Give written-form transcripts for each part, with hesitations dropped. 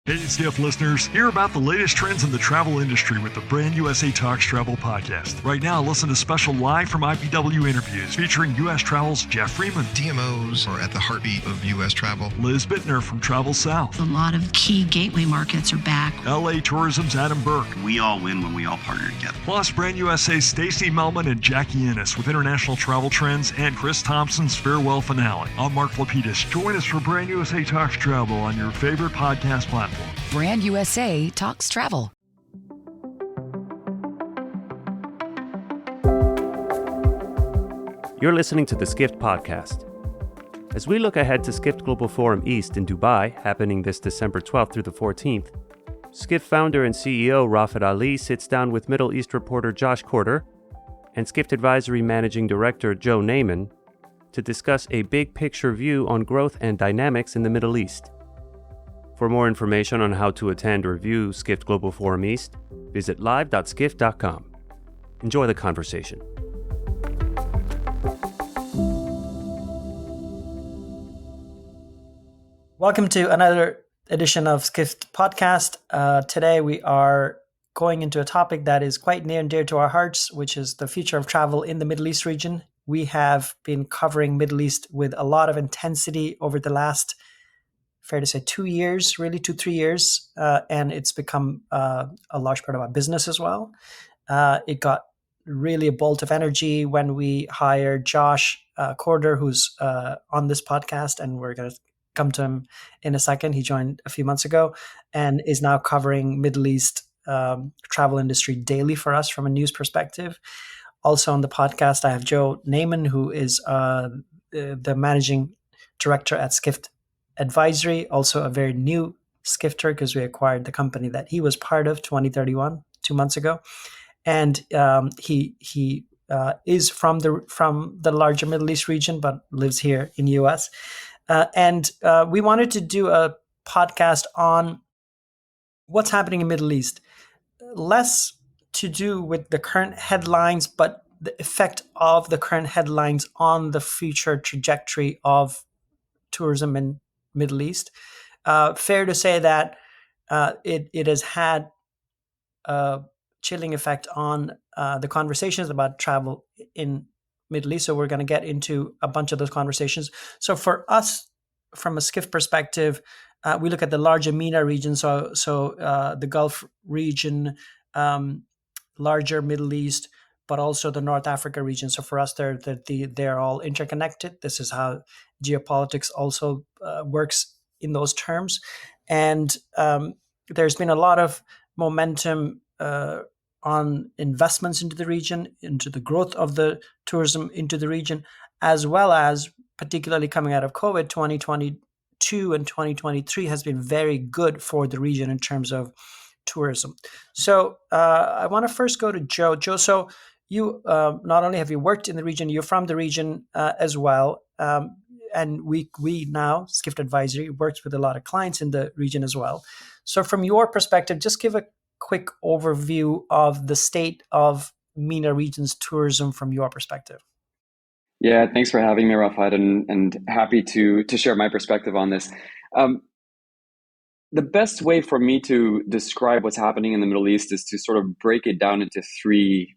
Hey, Skift listeners, hear about the latest trends in the travel industry with the Brand USA Talks Travel podcast. Right now, listen to special live from IPW interviews featuring U.S. Travel's Jeff Freeman. DMOs are at the heartbeat of U.S. travel. Liz Bittner from Travel South. A lot of key gateway markets are back. LA Tourism's Adam Burke. We all win when we all partner together. Plus, Brand USA's Stacey Melman and Jackie Ennis with international travel trends and Chris Thompson's farewell finale. I'm Mark Lapidus. Join us for Brand USA Talks Travel on your favorite podcast platform. Brand USA Talks Travel. You're listening to the Skift podcast. As we look ahead to Skift Global Forum East in Dubai, happening this December 12th through the 14th, Skift founder and CEO Rafat Ali sits down with Middle East reporter Josh Corder and Skift Advisory Managing Director Joe Naaman to discuss a big picture view on growth and dynamics in the Middle East. For more information on how to attend or view Skift Global Forum East, visit live.skift.com. Enjoy the conversation. Welcome to another edition of Skift Podcast. Today we are going into a topic that is quite near and dear to our hearts, which is the future of travel in the Middle East region. We have been covering Middle East with a lot of intensity over the last, fair to say, 2 years, really 2-3 years, and it's become a large part of our business as well. It got really a bolt of energy when we hired Josh Corder, who's on this podcast, and we're going to come to him in a second. He joined a few months ago and is now covering Middle East travel industry daily for us from a news perspective. Also on the podcast, I have Joe Naaman, who is the managing director at Skift Advisory, also a very new Skifter because we acquired the company that he was part of, 2031, 2 months ago. And he is from the larger Middle East region, but lives here in the US. And we wanted to do a podcast on what's happening in Middle East. Less to do with the current headlines, but the effect of the current headlines on the future trajectory of tourism in Middle East. Fair to say that it has had a chilling effect on the conversations about travel in Middle East. So we're going to get into a bunch of those conversations. So for us, from a Skift perspective, we look at the larger MENA region, so the Gulf region, larger Middle East, but also the North Africa region. So for us, they're all interconnected. This is how geopolitics also works in those terms. And there's been a lot of momentum on investments into the region, into the growth of the tourism into the region, as well as particularly coming out of COVID, 2022 and 2023 has been very good for the region in terms of tourism. So I want to first go to Joe. Joe, so you not only have you worked in the region, you're from the region as well. And we now, Skift Advisory, works with a lot of clients in the region as well. So from your perspective, just give a quick overview of the state of MENA region's tourism from your perspective. Yeah, thanks for having me, Rafat, and happy to share my perspective on this. The best way for me to describe what's happening in the Middle East is to sort of break it down into three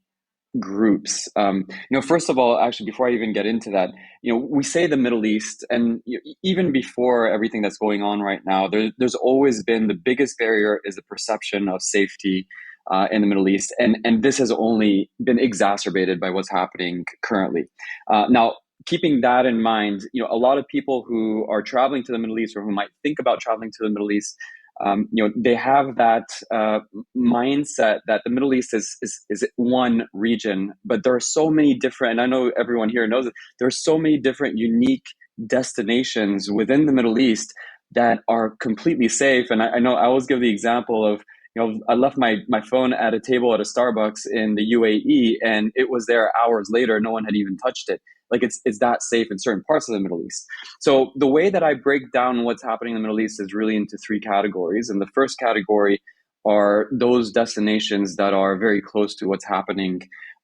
groups. First of all, actually, before I even get into that, we say the Middle East, and even before everything that's going on right now, there's always been the biggest barrier is the perception of safety in the Middle East, and this has only been exacerbated by what's happening currently. Now, keeping that in mind, a lot of people who are traveling to the Middle East or who might think about traveling to the Middle East, they have that mindset that the Middle East is one region, but there are so many different, and I know everyone here knows it, there are so many different unique destinations within the Middle East that are completely safe. And I know I always give the example of, I left my phone at a table at a Starbucks in the UAE, and it was there hours later. No one had even touched it. Like it's that safe in certain parts of the Middle East. So the way that I break down what's happening in the Middle East is really into three categories. And the first category are those destinations that are very close to what's happening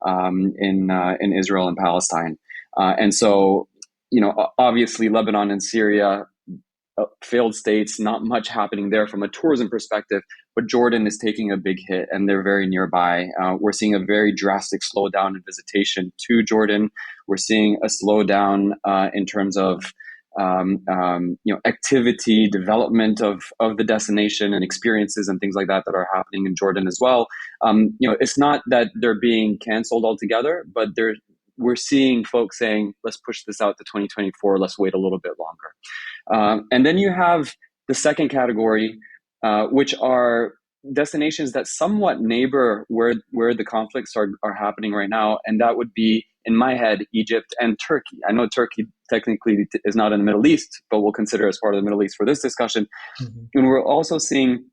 in Israel and Palestine. And so, obviously Lebanon and Syria failed states, not much happening there from a tourism perspective. But Jordan is taking a big hit, and they're very nearby. We're seeing a very drastic slowdown in visitation to Jordan. We're seeing a slowdown in terms of activity, development of the destination and experiences and things like that are happening in Jordan as well. It's not that they're being canceled altogether, but we're seeing folks saying, let's push this out to 2024. Let's wait a little bit longer. And then you have the second category, which are destinations that somewhat neighbor where the conflicts are happening right now. And that would be, in my head, Egypt and Turkey. I know Turkey technically is not in the Middle East, but we'll consider as part of the Middle East for this discussion. Mm-hmm. And we're also seeing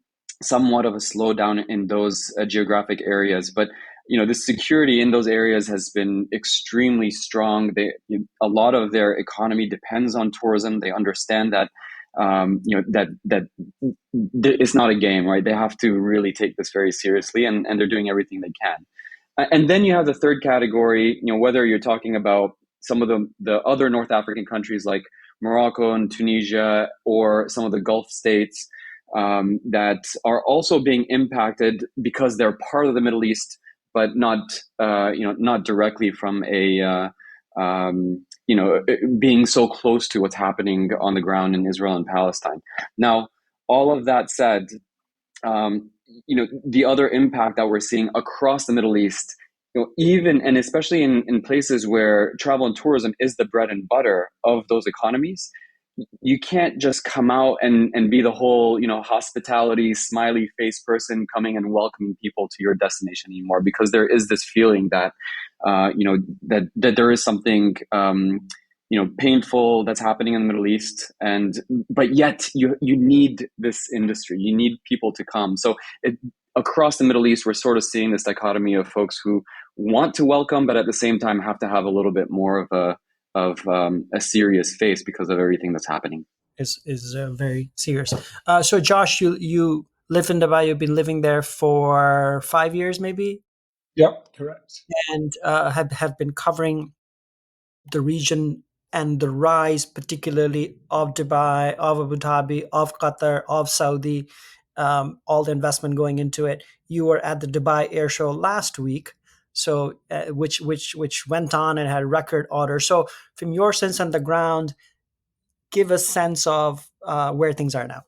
somewhat of a slowdown in those geographic areas. But the security in those areas has been extremely strong. A lot of their economy depends on tourism. They understand that that it's not a game, right? They have to really take this very seriously, and they're doing everything they can. And then you have the third category, whether you're talking about some of the other North African countries like Morocco and Tunisia, or some of the Gulf states that are also being impacted because they're part of the Middle East, but not directly from a being so close to what's happening on the ground in Israel and Palestine. Now, all of that said, the other impact that we're seeing across the Middle East, even and especially in places where travel and tourism is the bread and butter of those economies, you can't just come out and be the whole, hospitality, smiley face person coming and welcoming people to your destination anymore, because there is this feeling that, that there is something, painful that's happening in the Middle East, but yet you need this industry, you need people to come. So across the Middle East, we're sort of seeing this dichotomy of folks who want to welcome, but at the same time have to have a little bit more of a serious face because of everything that's happening. Is very serious. So Josh, you live in Dubai. You've been living there for 5 years, maybe. Yep, correct. And have been covering the region and the rise, particularly of Dubai, of Abu Dhabi, of Qatar, of Saudi, all the investment going into it. You were at the Dubai Air Show last week, so which went on and had record orders. So from your sense on the ground, give a sense of where things are now.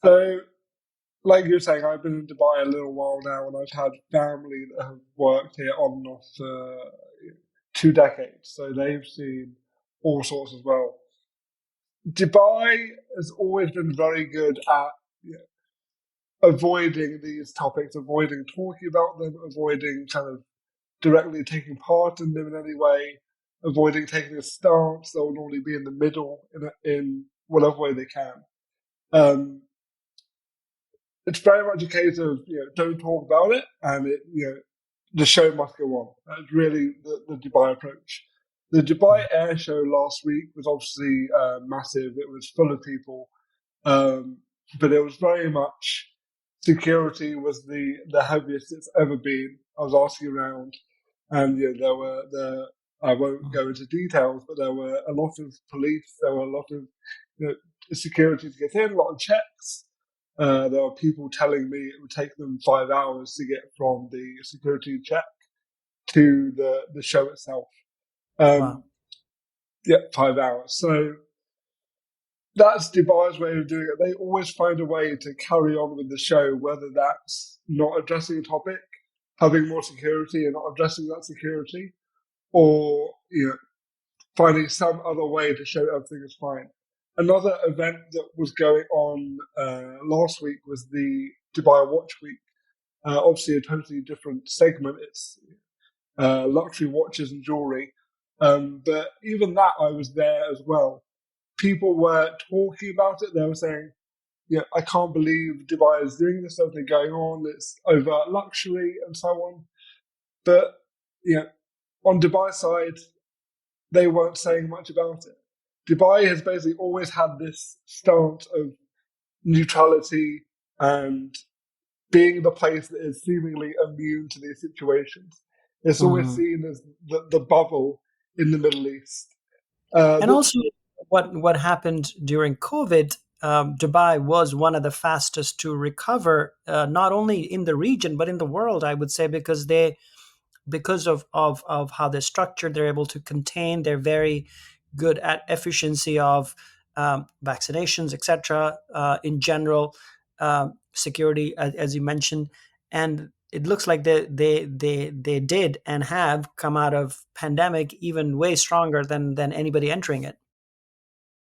So, like you're saying, I've been in Dubai a little while now, and I've had family that have worked here on and off for 2 decades. So they've seen all sorts as well. Dubai has always been very good at avoiding these topics, avoiding talking about them, avoiding kind of directly taking part in them in any way, avoiding taking a stance. They'll normally be in the middle in whatever way they can. It's very much a case of don't talk about it, and the show must go on. That's really the Dubai approach. The Dubai Air Show last week was obviously massive. It was full of people, but it was very much security was the heaviest it's ever been. I was asking around, and there were I won't go into details, but there were a lot of police. There were a lot of security to get in, a lot of checks. There were people telling me it would take them 5 hours to get from the security check to the show itself. Wow. Yeah, 5 hours. So that's Dubai's way of doing it. They always find a way to carry on with the show, whether that's not addressing a topic, having more security and not addressing that security, or finding some other way to show everything is fine. Another event that was going on last week was the Dubai Watch Week. Obviously, a totally different segment. It's luxury watches and jewelry. But even that, I was there as well. People were talking about it. They were saying, I can't believe Dubai is doing this, something going on. It's overt luxury and so on. But, on Dubai's side, they weren't saying much about it. Dubai has basically always had this stance of neutrality and being the place that is seemingly immune to these situations. It's always seen as the bubble in the Middle East. And also, what happened during COVID, Dubai was one of the fastest to recover, not only in the region but in the world, I would say, because of how they're structured, they're able to contain. They're very good at efficiency of vaccinations, etc. In general, security, as you mentioned, and it looks like they did and have come out of pandemic even way stronger than anybody entering it.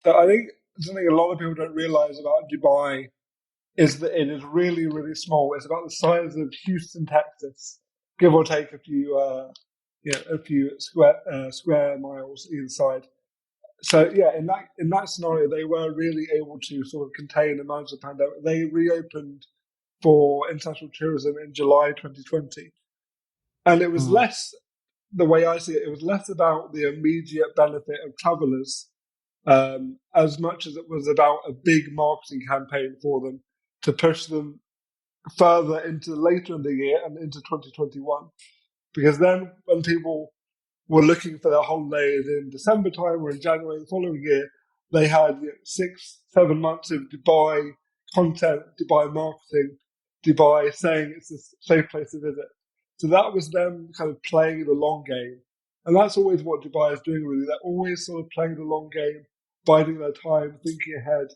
So I think something a lot of people don't realize about Dubai is that it is really, really small. It's about the size of Houston, Texas, give or take a few square miles either side. So yeah, in that scenario, they were really able to sort of contain the amount of pandemic. They reopened for international tourism in July 2020, and it was less, the way I see it, it was less about the immediate benefit of travellers as much as it was about a big marketing campaign for them to push them further into later in the year and into 2021. Because then when people were looking for their holidays in December time or in January the following year, they had 6-7 months of Dubai content, Dubai marketing, Dubai saying it's a safe place to visit. So that was them kind of playing the long game. And that's always what Dubai is doing, really. They're always sort of playing the long game, biding their time, thinking ahead.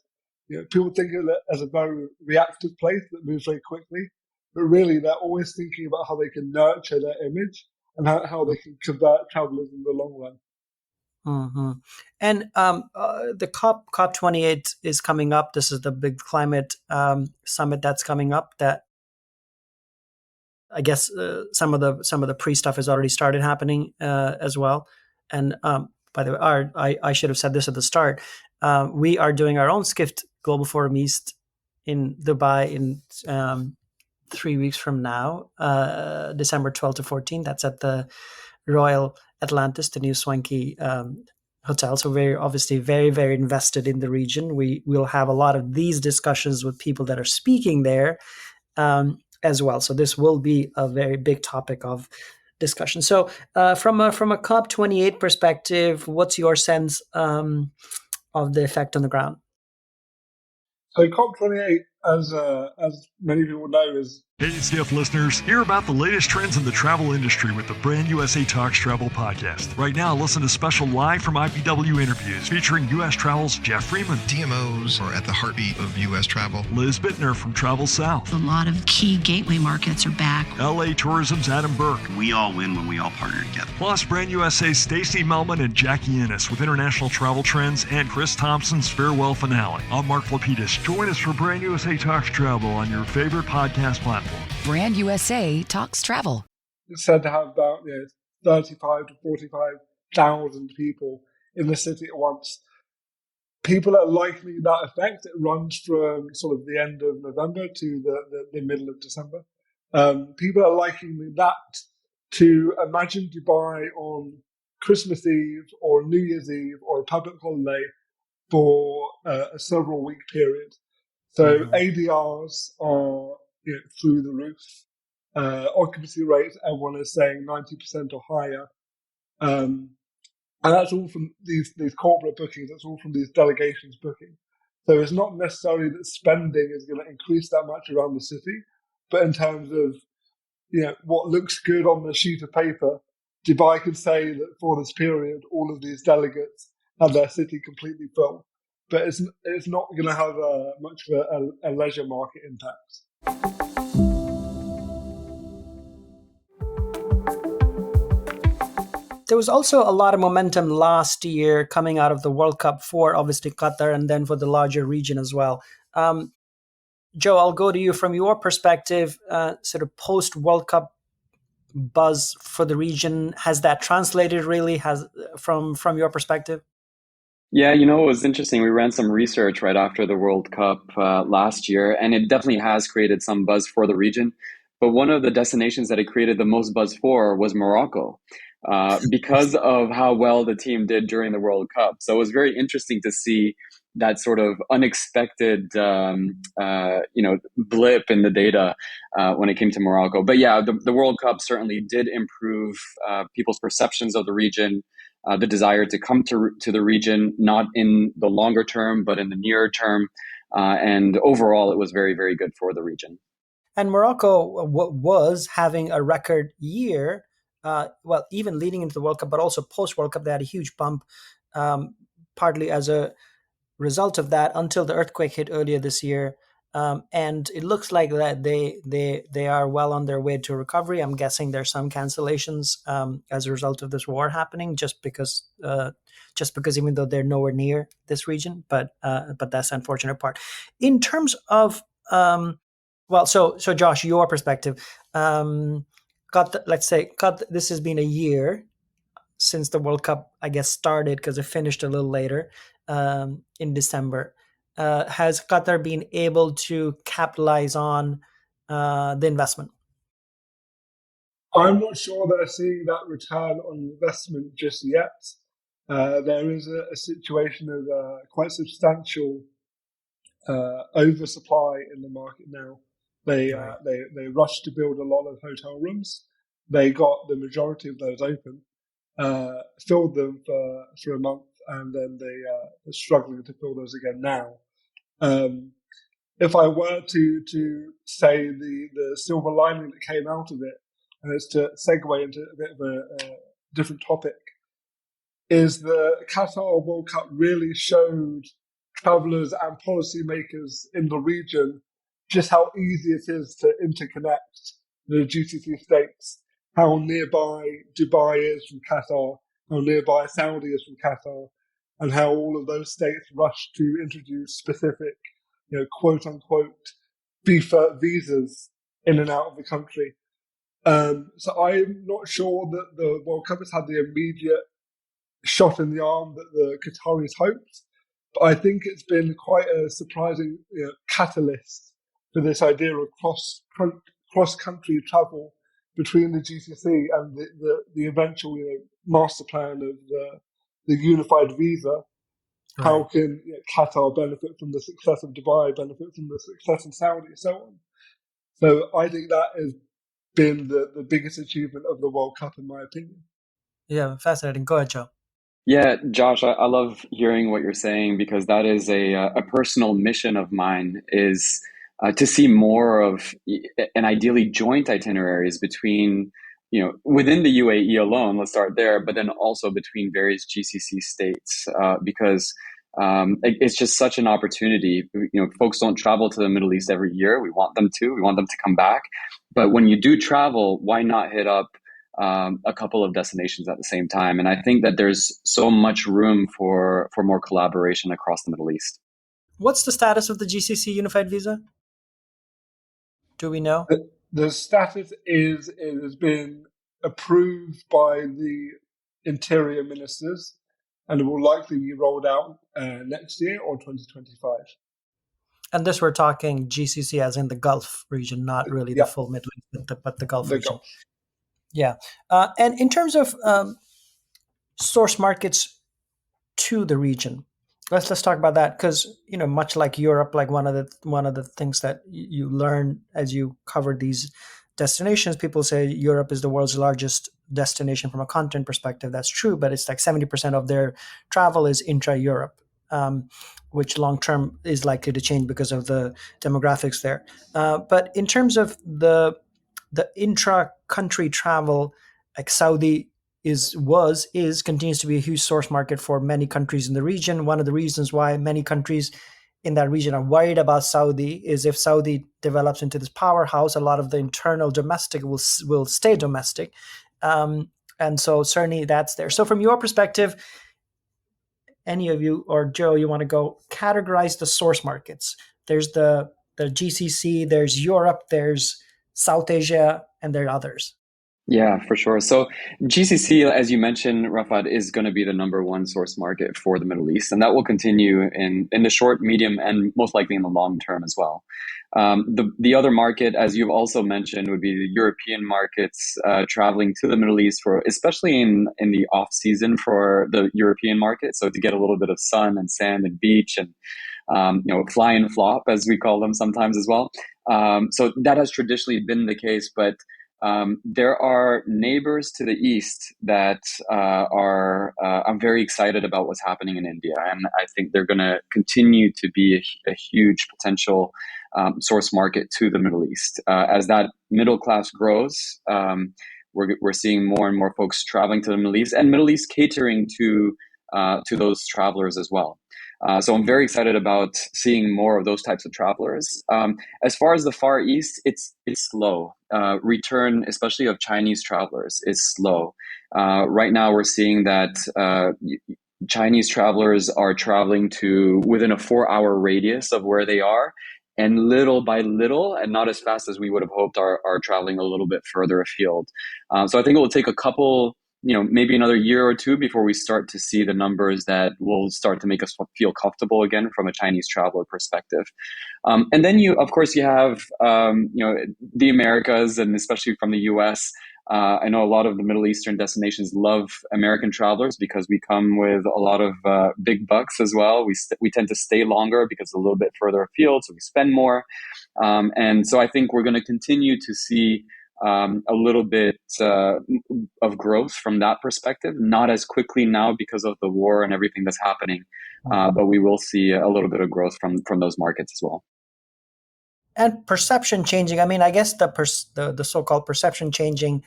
People think of it as a very reactive place that moves very quickly, but really they're always thinking about how they can nurture their image and how they can convert travelers in the long run. Mm-hmm. And the COP28 is coming up. This is the big climate summit that's coming up. That I guess some of the pre stuff has already started happening as well. And by the way, I should have said this at the start. We are doing our own Skift Global Forum East in Dubai in 3 weeks from now, December 12th to 14th. That's at the Royal Atlantis, the new swanky hotel. So we're obviously very, very invested in the region. We will have a lot of these discussions with people that are speaking there as well. So this will be a very big topic of discussion. So from a COP28 perspective, what's your sense of the effect on the ground? So COP28, as many people know, is... Hey, Skift listeners, hear about the latest trends in the travel industry with the Brand USA Talks Travel podcast. Right now, listen to special live from IPW interviews featuring U.S. Travel's Jeff Freeman. DMOs are at the heartbeat of U.S. travel. Liz Bittner from Travel South. A lot of key gateway markets are back. LA Tourism's Adam Burke. We all win when we all partner together. Plus, Brand USA's Stacey Melman and Jackie Ennis with international travel trends and Chris Thompson's farewell finale. I'm Mark Lapidus. Join us for Brand USA Talks Travel on your favorite podcast platform. Brand USA Talks Travel. It's said to have about 35 to 45,000 people in the city at once. People are liking that effect. It runs from sort of the end of November to the middle of December. People are liking that to imagine Dubai on Christmas Eve or New Year's Eve or a public holiday for a several week period. So ADRs are through the roof. Occupancy rates, everyone is saying 90% or higher. And that's all from these corporate bookings. That's all from these delegations booking. So it's not necessarily that spending is going to increase that much around the city, but in terms of what looks good on the sheet of paper, Dubai can say that for this period, all of these delegates have their city completely full. But it's not going to have much of a leisure market impact. There was also a lot of momentum last year coming out of the World Cup for obviously Qatar and then for the larger region as well. Joe, I'll go to you from your perspective, sort of post-World Cup buzz for the region. Has that translated really from your perspective? Yeah, it was interesting. We ran some research right after the World Cup last year, and it definitely has created some buzz for the region. But one of the destinations that it created the most buzz for was Morocco, because of how well the team did during the World Cup. So it was very interesting to see that sort of unexpected, blip in the data when it came to Morocco. But yeah, the World Cup certainly did improve people's perceptions of the region. the desire to come to the region, not in the longer term, but in the nearer term. And overall, it was very, very good for the region. And Morocco was having a record year, well, even leading into the World Cup, but also post-World Cup, they had a huge bump, partly as a result of that, until the earthquake hit earlier this year. And it looks like that they are well on their way to recovery. I'm guessing there's some cancellations as a result of this war happening, just because even though they're nowhere near this region, but that's the unfortunate part. In terms of so Josh, your perspective, this has been a year since the World Cup, I guess, started, because it finished a little later in December. Has Qatar been able to capitalize on the investment? I'm not sure they're seeing that return on investment just yet. There is a situation of quite substantial oversupply in the market now. They rushed to build a lot of hotel rooms. They got the majority of those open, filled them for a month, and then they are struggling to fill those again now. If I were to say the silver lining that came out of it, and it's to segue into a bit of a different topic, is the Qatar World Cup really showed travelers and policymakers in the region just how easy it is to interconnect the GCC states, how nearby Dubai is from Qatar, how nearby Saudi is from Qatar, and how all of those states rushed to introduce specific, quote unquote, FIFA visas in and out of the country. So I'm not sure that the World Cup has had the immediate shot in the arm that the Qataris hoped, but I think it's been quite a surprising catalyst for this idea of cross-country travel between the GCC and the eventual master plan of the unified visa. Right. How can Qatar benefit from the success of Dubai, benefit from the success of Saudi, and so on? So I think that has been the biggest achievement of the World Cup, in my opinion. Yeah, fascinating. Go ahead, Joe. Yeah, Josh, I love hearing what you're saying, because that is a personal mission of mine, is to see more of, and ideally joint itineraries between, within the UAE alone, let's start there, but then also between various GCC states, because it's just such an opportunity. Folks don't travel to the Middle East every year. We want them to come back. But when you do travel, why not hit up a couple of destinations at the same time? And I think that there's so much room for more collaboration across the Middle East. What's the status of the GCC unified visa? Do we know? The status is it has been approved by the interior ministers, and it will likely be rolled out next year or 2025. And this, we're talking GCC as in the Gulf region, not really the full Middle East, but the Gulf region. Gulf. Yeah. And in terms of source markets to the region, let's talk about that, because much like Europe, like one of the things that you learn as you cover these destinations, people say Europe is the world's largest destination from a content perspective. That's true, but it's like 70% of their travel is intra-Europe, which long term is likely to change because of the demographics there. But in terms of the intra-country travel, like Saudi continues to be a huge source market for many countries in the region. One of the reasons why many countries in that region are worried about Saudi is if Saudi develops into this powerhouse, a lot of the internal domestic will stay domestic. And so certainly that's there. So from your perspective, any of you, or Joe, you want to go categorize the source markets? There's the GCC, there's Europe, there's South Asia, and there are others. Yeah, for sure. So GCC, as you mentioned, Rafat, is going to be the number one source market for the Middle East, and that will continue in the short, medium, and most likely in the long term as well. The other market, as you've also mentioned, would be the European markets traveling to the Middle East, especially in the off season for the European market. So to get a little bit of sun and sand and beach and fly and flop, as we call them sometimes as well. So that has traditionally been the case, but There are neighbors to the east that I'm very excited about what's happening in India, and I think they're going to continue to be a huge potential source market to the Middle East. As that middle class grows, we're seeing more and more folks traveling to the Middle East, and Middle East catering to those travelers as well. So I'm very excited about seeing more of those types of travelers. As far as the Far East, it's slow. Return, especially of Chinese travelers, is slow. Right now, we're seeing that Chinese travelers are traveling to within a 4-hour radius of where they are, and little by little, and not as fast as we would have hoped, are traveling a little bit further afield. So I think it will take a couple, maybe another year or two before we start to see the numbers that will start to make us feel comfortable again from a Chinese traveler perspective. And then of course, you have, the Americas, and especially from the US. I know a lot of the Middle Eastern destinations love American travelers because we come with a lot of big bucks as well. We tend to stay longer because it's a little bit further afield, so we spend more. And so I think we're going to continue to see a little bit of growth from that perspective, not as quickly now because of the war and everything that's happening, but we will see a little bit of growth from those markets as well. And perception changing. I mean, I guess the so-called perception changing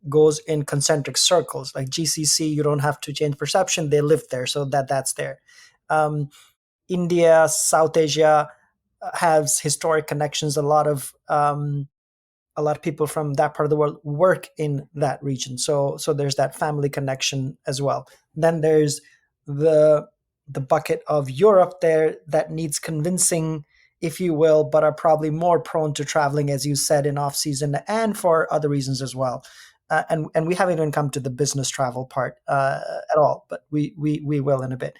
goes in concentric circles. Like GCC, you don't have to change perception; they live there, so that's there. India, South Asia has historic connections. A lot of people from that part of the world work in that region. So there's that family connection as well. Then there's the bucket of Europe there that needs convincing, if you will, but are probably more prone to traveling, as you said, in off season and for other reasons as well. And we haven't even come to the business travel part at all, but we will in a bit.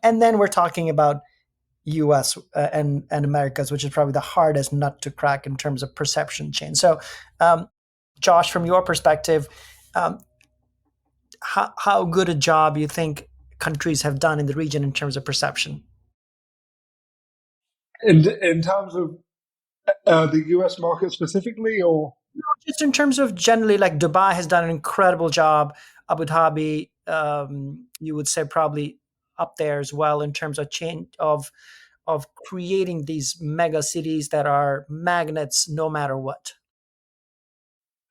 And then we're talking about US and Americas, which is probably the hardest nut to crack in terms of perception change. So, Josh, from your perspective, how good a job you think countries have done in the region in terms of perception? In terms of the US market specifically, or just in terms of generally, like Dubai has done an incredible job. Abu Dhabi, you would say probably up there as well in terms of change of creating these mega cities that are magnets no matter what.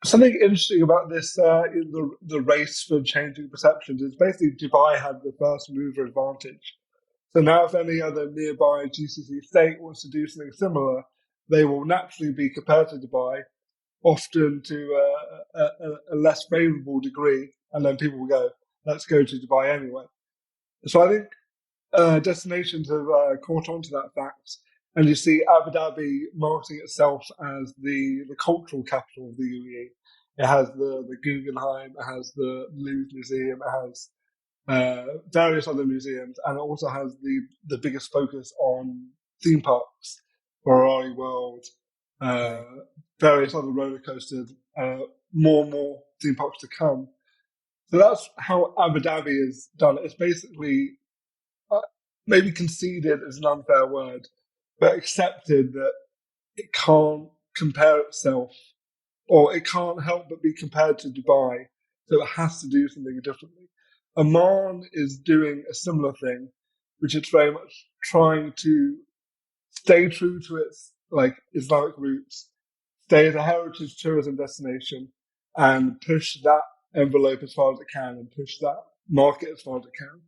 Something interesting about this in the race for changing perceptions is basically Dubai had the first mover advantage. So now if any other nearby GCC state wants to do something similar, they will naturally be compared to Dubai, often to a less favorable degree, and then people will go, let's go to Dubai anyway. So I think destinations have caught on to that fact, and you see Abu Dhabi marketing itself as the cultural capital of the UAE. It has the Guggenheim, it has the Louvre Museum, it has various other museums, and it also has the biggest focus on theme parks, Ferrari World, various other roller coasters, more and more theme parks to come. So that's how Abu Dhabi is done. It's basically maybe conceded is an unfair word, but accepted that it can't compare itself, or it can't help but be compared to Dubai, so it has to do something differently. Oman is doing a similar thing, which is very much trying to stay true to its Islamic roots, stay as a heritage tourism destination, and push that envelope as far as it can, and push that market as far as it can,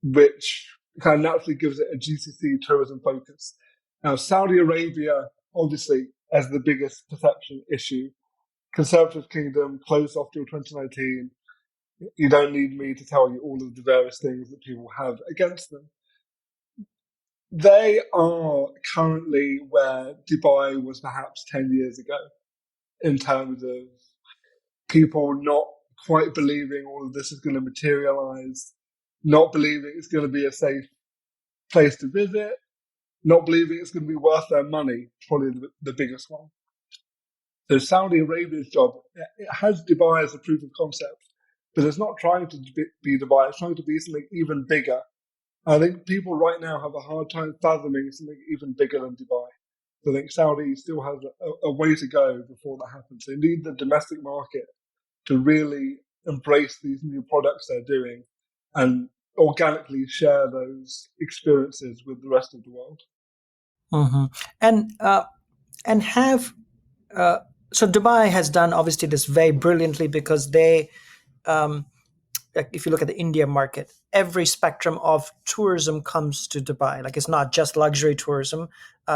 which kind of naturally gives it a GCC tourism focus. Now, Saudi Arabia, obviously, as the biggest perception issue, conservative kingdom, closed off till 2019. You don't need me to tell you all of the various things that people have against them. They are currently where Dubai was perhaps 10 years ago in terms of people not quite believing all of this is going to materialize, not believing it's going to be a safe place to visit, not believing it's going to be worth their money, probably the biggest one. So Saudi Arabia's job, it has Dubai as a proof of concept, but it's not trying to be Dubai, it's trying to be something even bigger. I think people right now have a hard time fathoming something even bigger than Dubai. So I think Saudi still has a way to go before that happens. They need the domestic market to really embrace these new products they're doing and organically share those experiences with the rest of the world. Mm-hmm. And have so Dubai has done obviously this very brilliantly because they like if you look at the India market, every spectrum of tourism comes to Dubai. Like it's not just luxury tourism.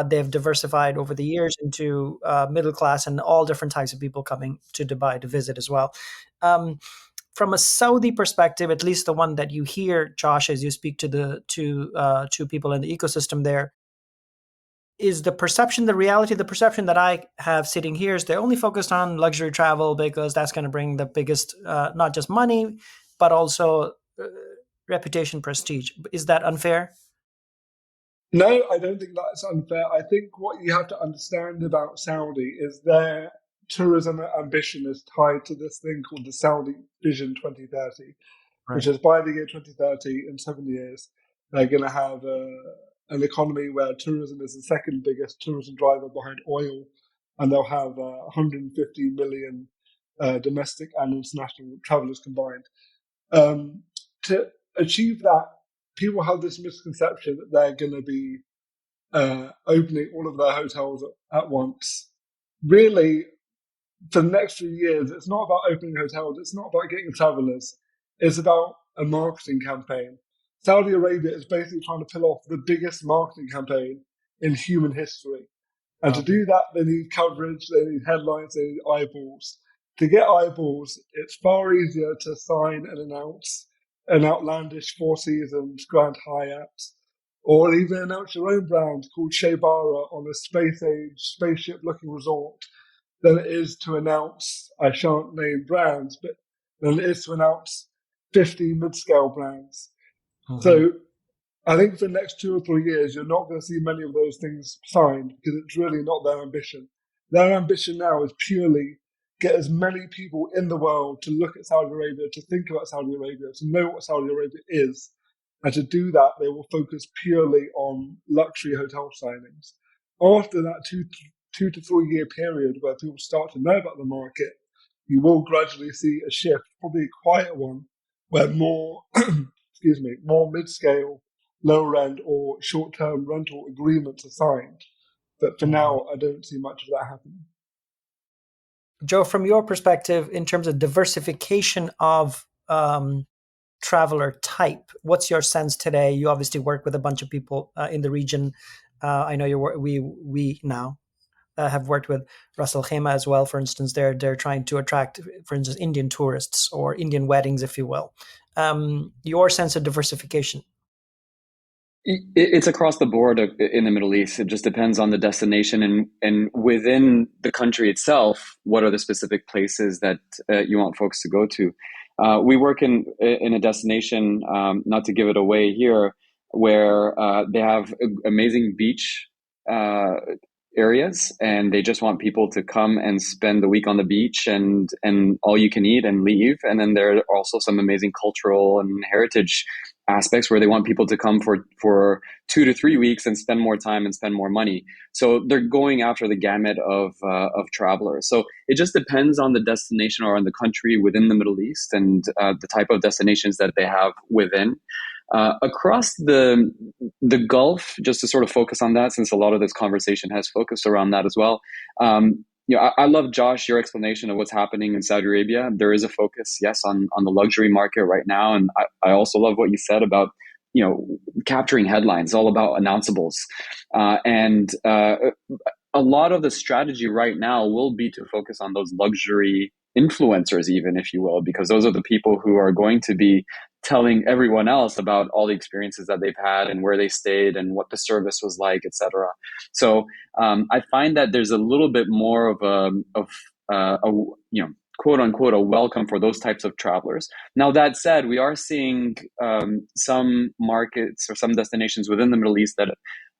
They've diversified over the years into middle class and all different types of people coming to Dubai to visit as well. From a Saudi perspective, at least the one that you hear, Josh, as you speak to the two people in the ecosystem there, is the perception, the reality, the perception that I have sitting here is they're only focused on luxury travel because that's going to bring the biggest, not just money, but also reputation, prestige. Is that unfair? No, I don't think that's unfair. I think what you have to understand about Saudi is their tourism ambition is tied to this thing called the Saudi Vision 2030, which is by the year 2030, in 7 years, they're going to have an economy where tourism is the second biggest tourism driver behind oil, and they'll have 150 million domestic and international travelers combined. To achieve that, people have this misconception that they're going to be opening all of their hotels at once. Really, for the next few years, it's not about opening hotels. It's not about getting travelers. It's about a marketing campaign. Saudi Arabia is basically trying to pull off the biggest marketing campaign in human history. And to do that, they need coverage, they need headlines, they need eyeballs. To get eyeballs, it's far easier to sign and announce an outlandish Four Seasons Grand Hyatt, or even announce your own brand called Shea Bara on a space-age, spaceship-looking resort, than it is to announce, I shan't name brands, but than it is to announce 50 mid-scale brands. Mm-hmm. So I think for the next 2 or 3 years, you're not going to see many of those things signed because it's really not their ambition. Their ambition now is purely get as many people in the world to look at Saudi Arabia, to think about Saudi Arabia, to know what Saudi Arabia is. And to do that, they will focus purely on luxury hotel signings. After that 2 to 3 year period where people start to know about the market, you will gradually see a shift, probably a quiet one, where more, more mid-scale, lower end or short-term rental agreements are signed. But for now, I don't see much of that happening. Joe, from your perspective, in terms of diversification of traveler type, what's your sense today? You obviously work with a bunch of people in the region. I know we now have worked with Russell Khema as well. For instance, they're trying to attract, for instance, Indian tourists or Indian weddings, if you will. Your sense of diversification? It's across the board in the Middle East. It just depends on the destination and within the country itself, what are the specific places that you want folks to go to. We work in a destination, not to give it away here, where they have amazing beach areas, and they just want people to come and spend the week on the beach and all you can eat and leave. And then there are also some amazing cultural and heritage aspects where they want people to come for 2 to 3 weeks and spend more time and spend more money. So they're going after the gamut of travelers. So it just depends on the destination or on the country within the Middle East and the type of destinations that they have within. Across the Gulf, just to sort of focus on that, since a lot of this conversation has focused around that as well. I love, Josh, your explanation of what's happening in Saudi Arabia. There is a focus, yes, on the luxury market right now. And I also love what you said about, capturing headlines, all about announceables. And a lot of the strategy right now will be to focus on those luxury influencers, even, if you will, because those are the people who are going to be telling everyone else about all the experiences that they've had and where they stayed and what the service was like, etc. So I find that there's a little bit more of a quote unquote a welcome for those types of travelers. Now, that said, we are seeing some markets or some destinations within the Middle East that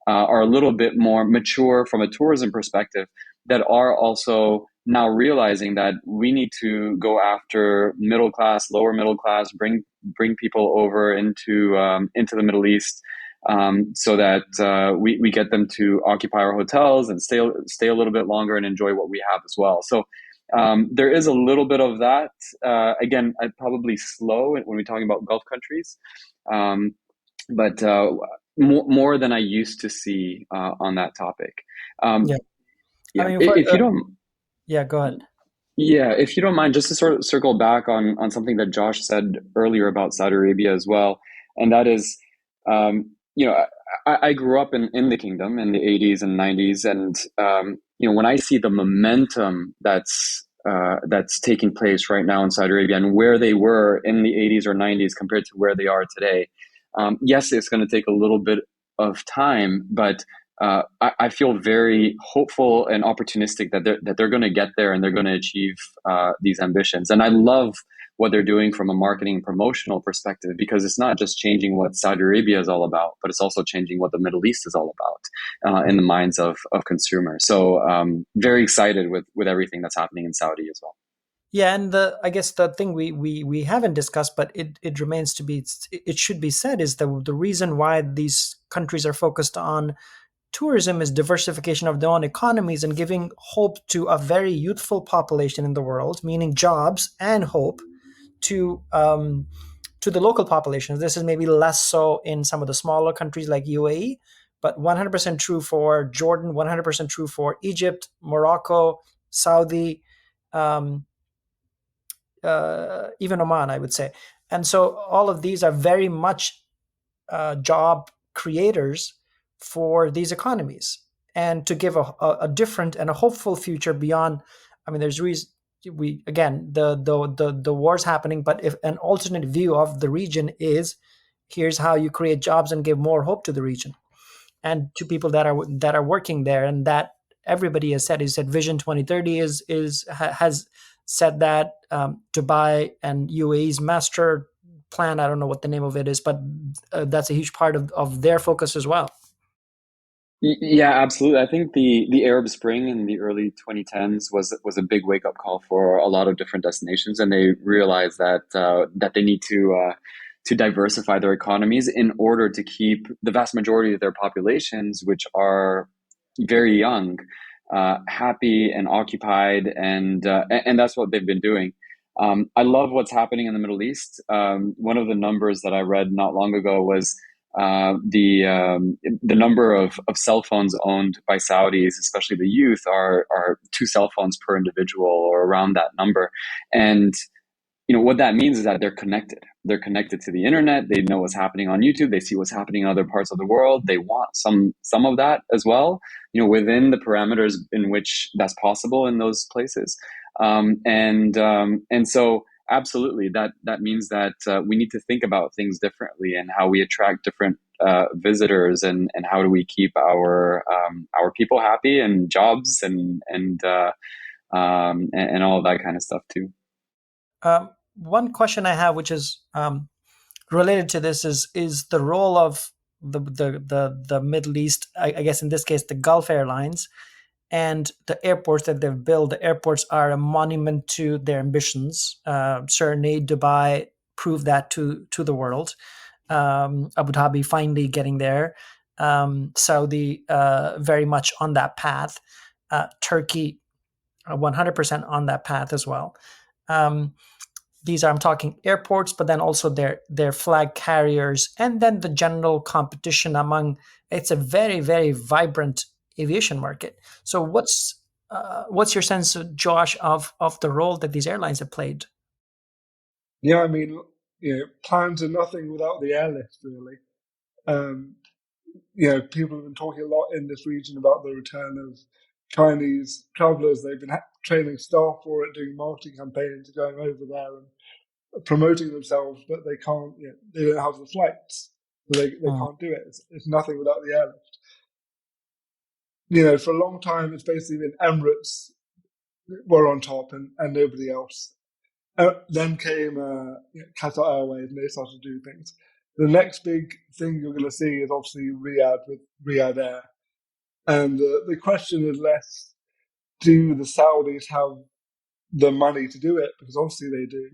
are a little bit more mature from a tourism perspective that are also now realizing that we need to go after middle class, lower middle class, bring people over into the Middle East so that we get them to occupy our hotels and stay a little bit longer and enjoy what we have as well. So there is a little bit of that. Again, probably slow when we're talking about Gulf countries, but more than I used to see on that topic. Yeah. Yeah, I mean, if you don't. Yeah, go ahead. Yeah, if you don't mind, just to sort of circle back on something that Josh said earlier about Saudi Arabia as well, and that is, I grew up in the kingdom in the 80s and 90s, and when I see the momentum that's taking place right now in Saudi Arabia and where they were in the 80s or 90s compared to where they are today, yes, it's going to take a little bit of time, but I feel very hopeful and opportunistic that they're going to get there and they're going to achieve these ambitions. And I love what they're doing from a marketing and promotional perspective, because it's not just changing what Saudi Arabia is all about, but it's also changing what the Middle East is all about in the minds of consumers. So very excited with everything that's happening in Saudi as well. Yeah, and I guess the thing we haven't discussed, but it remains to be, it should be said, is the reason why these countries are focused on tourism is diversification of their own economies and giving hope to a very youthful population in the world, meaning jobs and hope to the local populations. This is maybe less so in some of the smaller countries like UAE, but 100% true for Jordan, 100% true for Egypt, Morocco, Saudi, even Oman, I would say. And so all of these are very much job creators for these economies, and to give a different and a hopeful future beyond. I mean, there's reason the war's happening, but if an alternate view of the region is, here's how you create jobs and give more hope to the region and to people that are working there. And that everybody has said, Vision 2030 has said that Dubai and UAE's master plan, I don't know what the name of it is, but that's a huge part of their focus as well. Yeah, absolutely. I think the Arab Spring in the early 2010s was a big wake up call for a lot of different destinations, and they realized that they need to diversify their economies in order to keep the vast majority of their populations, which are very young, happy and occupied, and that's what they've been doing. I love what's happening in the Middle East. One of the numbers that I read not long ago was the number of cell phones owned by Saudis, especially the youth, are 2 cell phones per individual, or around that number. And what that means is that they're connected. They're connected to the internet. They know what's happening on YouTube. They see what's happening in other parts of the world. They want some of that as well, within the parameters in which that's possible in those places. And so absolutely, that means that we need to think about things differently, and how we attract different visitors, and how do we keep our people happy, and jobs, and all of that kind of stuff too. One question I have, which is related to this, is the role of the Middle East. I guess in this case, the Gulf airlines and the airports that they've built. The airports are a monument to their ambitions. Certainly, Dubai proved that to the world. Abu Dhabi finally getting there. Saudi very much on that path. Turkey 100% on that path as well. These are, I'm talking airports, but then also their flag carriers, and then the general competition among. It's a very, very vibrant aviation market. So what's your sense, Josh, of the role that these airlines have played? Yeah, I mean, plans are nothing without the airlift, really. People have been talking a lot in this region about the return of Chinese travelers. They've been training staff for it, doing marketing campaigns, going over there and promoting themselves, but they can't. They don't have the flights, so they can't do it. It's nothing without the airlift. For a long time, it's basically been Emirates were on top and nobody else. Then came Qatar Airways, and they started to do things. The next big thing you're going to see is obviously Riyadh with Riyadh Air. And the question is less, do the Saudis have the money to do it? Because obviously they do.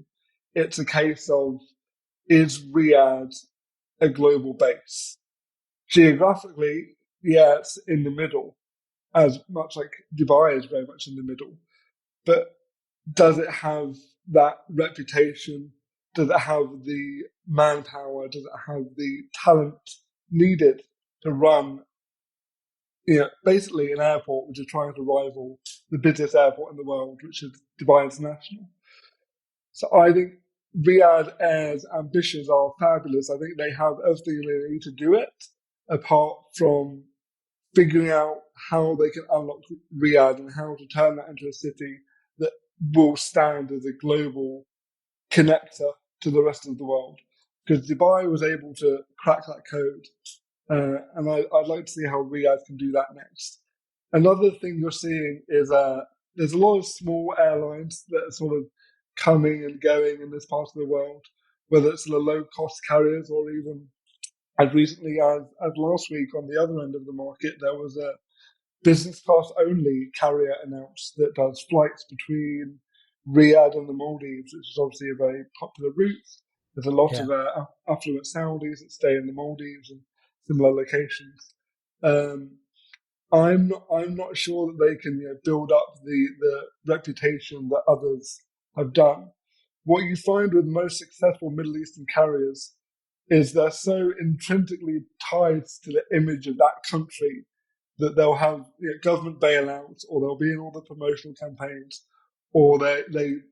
It's a case of, is Riyadh a global base? geographically, yeah, it's in the middle, as much like Dubai is very much in the middle. But does it have that reputation? Does it have the manpower? Does it have the talent needed to run, basically an airport which is trying to rival the busiest airport in the world, which is Dubai International? So I think Riyadh Air's ambitions are fabulous. I think they have everything they need to do it, apart from figuring out how they can unlock Riyadh and how to turn that into a city that will stand as a global connector to the rest of the world. Because Dubai was able to crack that code, and I'd like to see how Riyadh can do that next. Another thing you're seeing is there's a lot of small airlines that are sort of coming and going in this part of the world, whether it's the low-cost carriers or even as recently as last week on the other end of the market, there was a business class only carrier announced that does flights between Riyadh and the Maldives, which is obviously a very popular route. There's a lot of affluent Saudis that stay in the Maldives and similar locations. I'm not sure that they can build up the reputation that others have done. What you find with most successful Middle Eastern carriers is they're so intrinsically tied to the image of that country that they'll have government bailouts, or they'll be in all the promotional campaigns, or the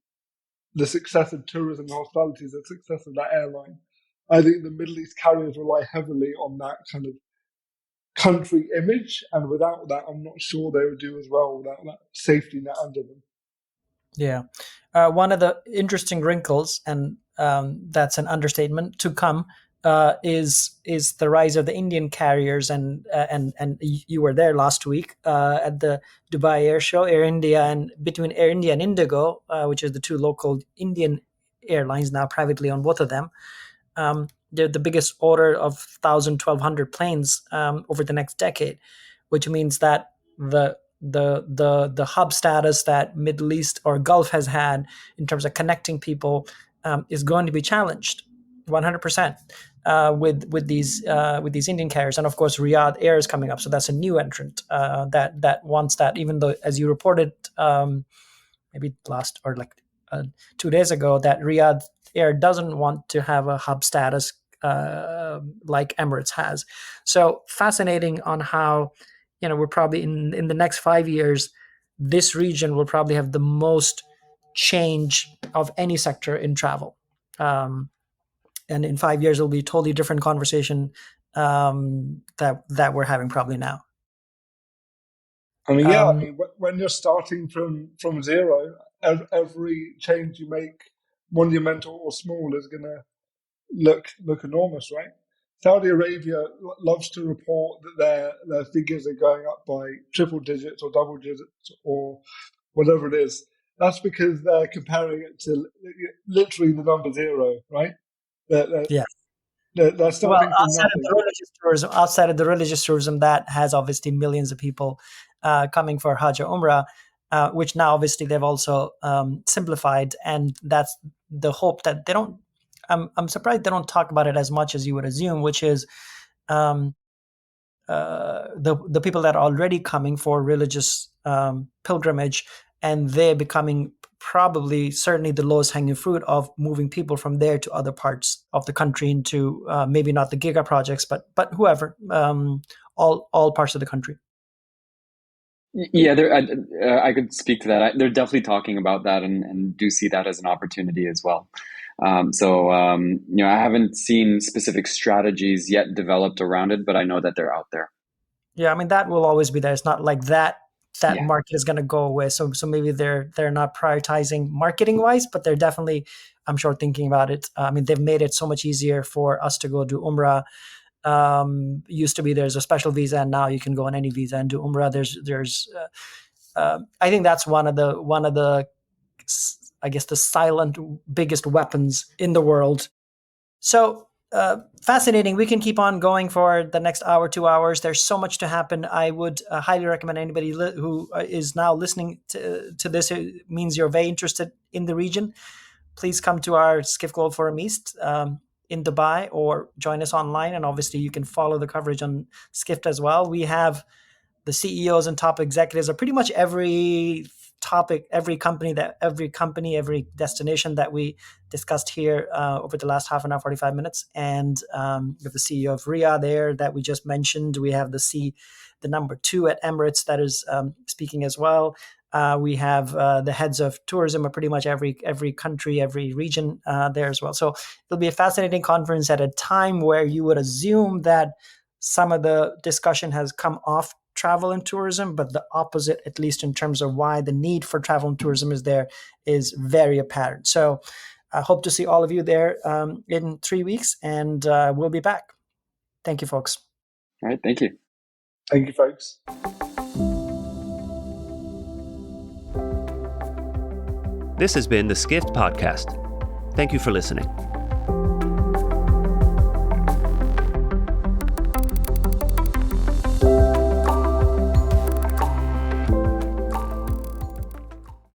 success of tourism and hospitality is the success of that airline. I think the Middle East carriers rely heavily on that kind of country image, and without that, I'm not sure they would do as well without that safety net under them. Yeah. One of the interesting wrinkles, and that's an understatement, to come is the rise of the Indian carriers, and you were there last week at the Dubai Air Show. Air India, and between Air India and Indigo, which is the two local Indian airlines now privately owned, both of them, they're the biggest order of 1,200 planes over the next decade, which means that the hub status that Middle East or Gulf has had in terms of connecting people is going to be challenged 100% with these Indian carriers. And of course, Riyadh Air is coming up, so that's a new entrant that wants that. Even though, as you reported, maybe last or 2 days ago, that Riyadh Air doesn't want to have a hub status like Emirates has. So fascinating on how, we're probably in the next 5 years, this region will probably have the most change of any sector in travel. And in 5 years, it'll be a totally different conversation that we're having probably now. I mean, when you're starting from zero, every change you make, monumental or small, is going to look enormous, right? Saudi Arabia loves to report that their figures are going up by triple digits or double digits or whatever it is. That's because they're comparing it to literally the number zero, right? Yeah. They're starting from nothing. Outside of the religious tourism, that has obviously millions of people coming for Hajj or Umrah, which now obviously they've also simplified, and that's the hope that they don't. I'm surprised they don't talk about it as much as you would assume, which is the people that are already coming for religious pilgrimage, and they're becoming certainly the lowest hanging fruit of moving people from there to other parts of the country into maybe not the giga projects, but whoever, all parts of the country. Yeah, I could speak to that. They're definitely talking about that, and do see that as an opportunity as well. I haven't seen specific strategies yet developed around it, but I know that they're out there. Yeah, I mean, that will always be there. It's not like that market is going to go away. So maybe they're not prioritizing marketing wise, but they're definitely, I'm sure, thinking about it. I mean, they've made it so much easier for us to go do Umrah. Used to be there's a special visa, and now you can go on any visa and do Umrah. There's I think that's one of the I guess the silent biggest weapons in the world. So fascinating. We can keep on going for the next hour, 2 hours. There's so much to happen. I would highly recommend anybody who is now listening to this, it means you're very interested in the region. Please come to our Skift Global Forum East in Dubai or join us online. And obviously you can follow the coverage on Skift as well. We have the CEOs and top executives of pretty much every topic, every company, every destination that we discussed here over the last half an hour, 45 minutes. And we have the CEO of Riyadh there that we just mentioned. We have the number 2 at Emirates that is speaking as well. We have the heads of tourism of pretty much every country, every region there as well. So it'll be a fascinating conference at a time where you would assume that some of the discussion has come off travel and tourism, but the opposite, at least in terms of why the need for travel and tourism is there, is very apparent. So I hope to see all of you there in 3 weeks, and we'll be back. Thank you, folks. All right. Thank you. Thank you, folks. This has been the Skift Podcast. Thank you for listening.